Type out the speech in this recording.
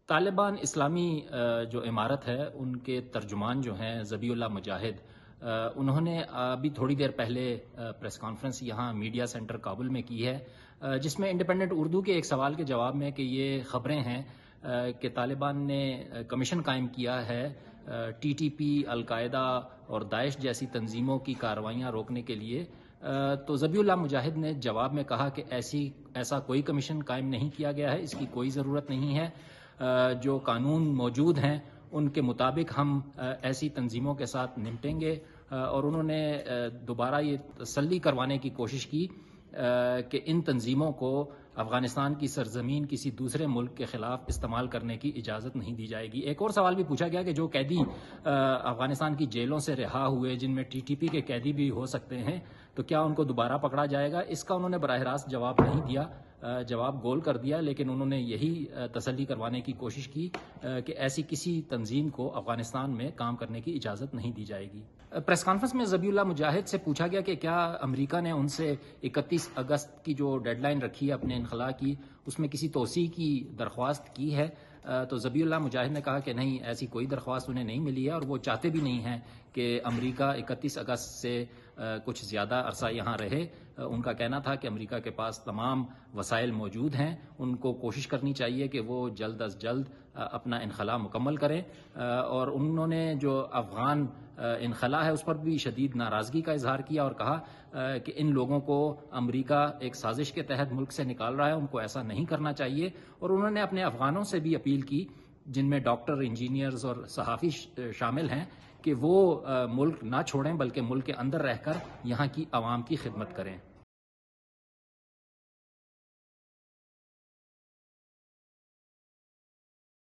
طالبان اسلامی جو عمارت ہے ان کے ترجمان جو ہیں ذبیح اللہ مجاہد، انہوں نے ابھی تھوڑی دیر پہلے پریس کانفرنس یہاں میڈیا سینٹر کابل میں کی ہے، جس میں انڈیپینڈنٹ اردو کے ایک سوال کے جواب میں کہ یہ خبریں ہیں کہ طالبان نے کمیشن قائم کیا ہے ٹی ٹی پی، القاعدہ اور داعش جیسی تنظیموں کی کارروائیاں روکنے کے لیے، تو ذبیح اللہ مجاہد نے جواب میں کہا کہ ایسا کوئی کمیشن قائم نہیں کیا گیا ہے، اس کی کوئی ضرورت نہیں ہے۔ جو قانون موجود ہیں ان کے مطابق ہم ایسی تنظیموں کے ساتھ نمٹیں گے، اور انہوں نے دوبارہ یہ تسلی کروانے کی کوشش کی کہ ان تنظیموں کو افغانستان کی سرزمین کسی دوسرے ملک کے خلاف استعمال کرنے کی اجازت نہیں دی جائے گی۔ ایک اور سوال بھی پوچھا گیا کہ جو قیدی افغانستان کی جیلوں سے رہا ہوئے، جن میں ٹی ٹی پی کے قیدی بھی ہو سکتے ہیں، تو کیا ان کو دوبارہ پکڑا جائے گا؟ اس کا انہوں نے براہ راست جواب نہیں دیا، جواب گول کر دیا، لیکن انہوں نے یہی تسلی کروانے کی کوشش کی کہ ایسی کسی تنظیم کو افغانستان میں کام کرنے کی اجازت نہیں دی جائے گی۔ پریس کانفرنس میں ذبیح اللہ مجاہد سے پوچھا گیا کہ کیا امریکہ نے ان سے 31 اگست کی جو ڈیڈ لائن رکھی ہے اپنے انخلاء کی، اس میں کسی توسیع کی درخواست کی ہے؟ تو ذبیح اللہ مجاہد نے کہا کہ نہیں، ایسی کوئی درخواست انہیں نہیں ملی ہے، اور وہ چاہتے بھی نہیں ہیں کہ امریکہ 31 اگست سے کچھ زیادہ عرصہ یہاں رہے۔ ان کا کہنا تھا کہ امریکہ کے پاس تمام وسائل موجود ہیں، ان کو کوشش کرنی چاہیے کہ وہ جلد از جلد اپنا انخلاء مکمل کریں، اور انہوں نے جو افغان انخلاء ہے اس پر بھی شدید ناراضگی کا اظہار کیا اور کہا کہ ان لوگوں کو امریکہ ایک سازش کے تحت ملک سے نکال رہا ہے، ان کو ایسا نہیں کرنا چاہیے۔ اور انہوں نے اپنے افغانوں سے بھی اپیل کی، جن میں ڈاکٹر، انجینئرز اور صحافی شامل ہیں، کہ وہ ملک نہ چھوڑیں بلکہ ملک کے اندر رہ کر یہاں کی عوام کی خدمت کریں۔